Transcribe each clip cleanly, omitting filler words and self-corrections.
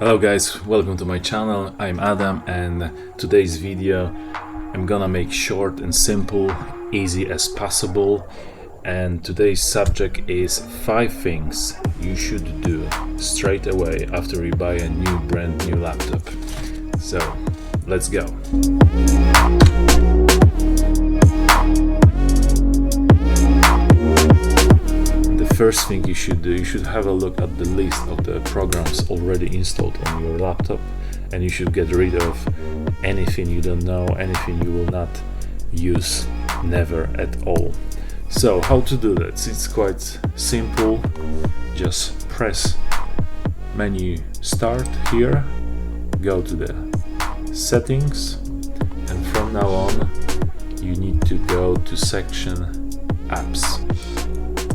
Hello guys, welcome to my channel. I'm Adam, and today's video I'm gonna make short and simple, easy as possible. And today's subject is 5 things you should do straight away after you buy a brand new laptop. So let's go. The first thing you should do, you should have a look at the list of the programs already installed on your laptop, and you should get rid of anything you don't know, anything you will not use never at all. So how to do that? It's quite simple. Just press menu start here, go to the settings, and from now on you need to go to section apps.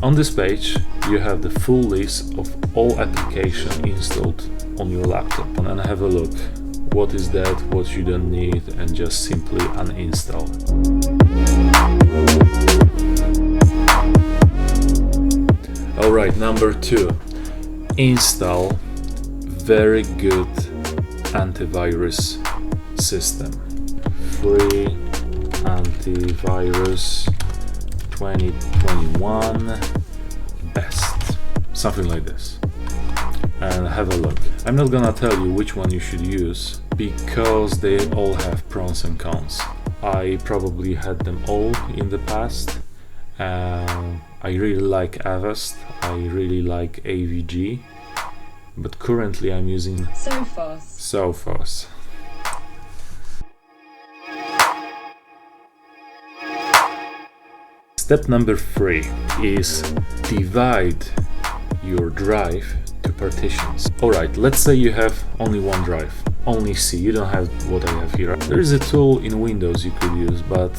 On this page you have the full list of all applications installed on your laptop, and have a look what is that, what you don't need, and just simply uninstall. Alright, number 2, install very good antivirus system. Free antivirus 2021 best, something like this, and have a look. I'm not gonna tell you which one you should use because they all have pros and cons. I probably had them all in the past. I really like Avast, I really like AVG, but currently I'm using Sophos. Step number 3 is divide your drive to partitions. Alright, let's say you have only one drive, only C, you don't have what I have here. There is a tool in Windows you could use, but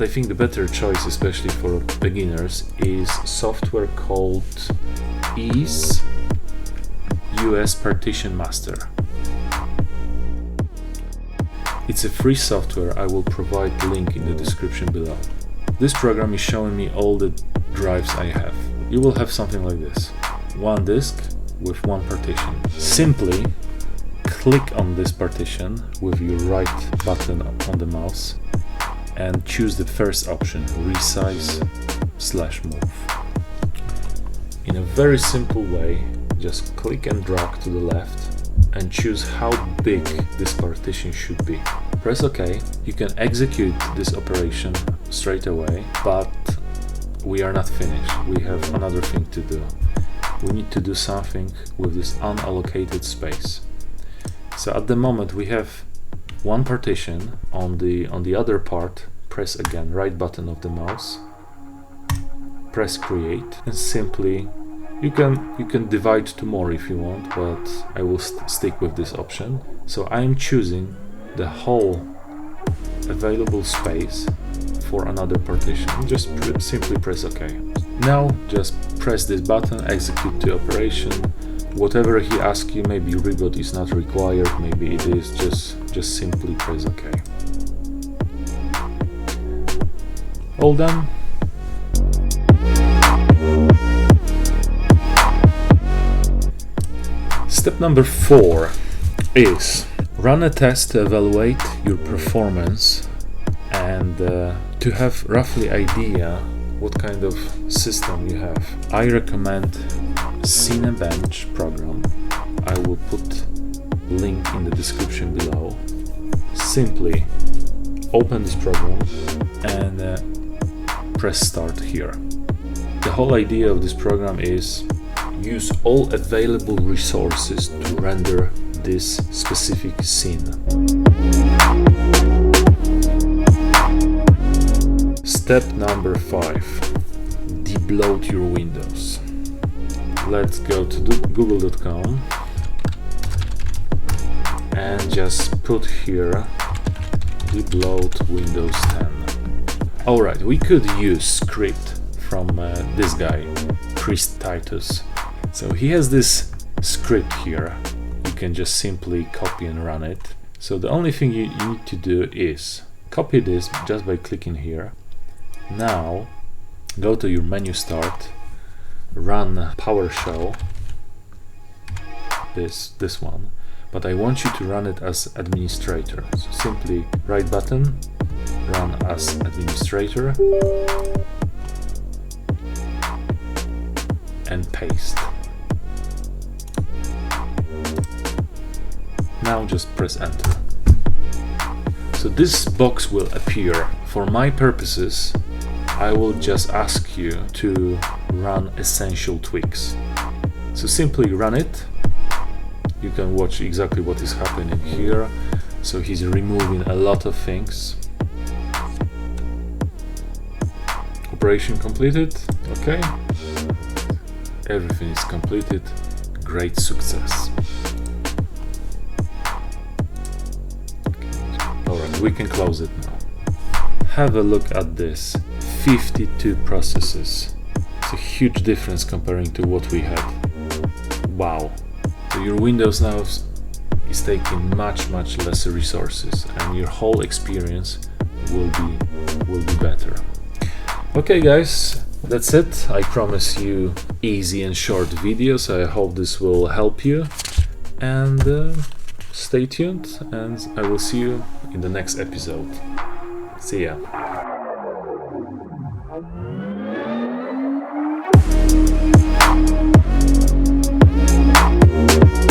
I think the better choice, especially for beginners, is software called EaseUS Partition Master. It's a free software. I will provide the link in the description below. This program is showing me all the drives I have. You will have something like this. One disk with one partition. Simply click on this partition with your right button on the mouse and choose the first option, resize/move. In a very simple way, just click and drag to the left and choose how big this partition should be. Press OK. You can execute this operation straight away, but we are not finished. We have another thing to do. We need to do something with this unallocated space. So at the moment we have one partition. On the other part, press again right button of the mouse, press create, and simply you can divide to more if you want, but I will stick with this option. So I'm choosing the whole available space for another partition. Just simply press OK. Now just press this button, execute the operation. Whatever he asks you, maybe reboot is not required, maybe it is, just simply press OK. All done. Step number 4 is run a test to evaluate your performance and to have roughly idea what kind of system you have. I recommend Cinebench program. I will put link in the description below. Simply open this program and press start here. The whole idea of this program is use all available resources to render this specific scene. Step number 5, debloat your Windows. Let's go to google.com and just put here debloat Windows 10. Alright, we could use script from this guy, Titus. So he has this script here. You can just simply copy and run it. So the only thing you need to do is copy this just by clicking here. Now go to your menu start, run PowerShell, this one, but I want you to run it as administrator. So simply right button, run as administrator, and paste. Now just press enter. So this box will appear. For my purposes, I will just ask you to run essential tweaks. So simply run it. You can watch exactly what is happening here. So he's removing a lot of things. Operation completed. Okay. Everything is completed. Great success. Alright, we can close it now. Have a look at this. 52 processes. It's a huge difference comparing to what we had. Wow. So your Windows now is taking much less resources, and your whole experience will be better. Okay guys, that's it. I promise you easy and short videos. I hope this will help you, and stay tuned, and I will see you in the next episode. See ya.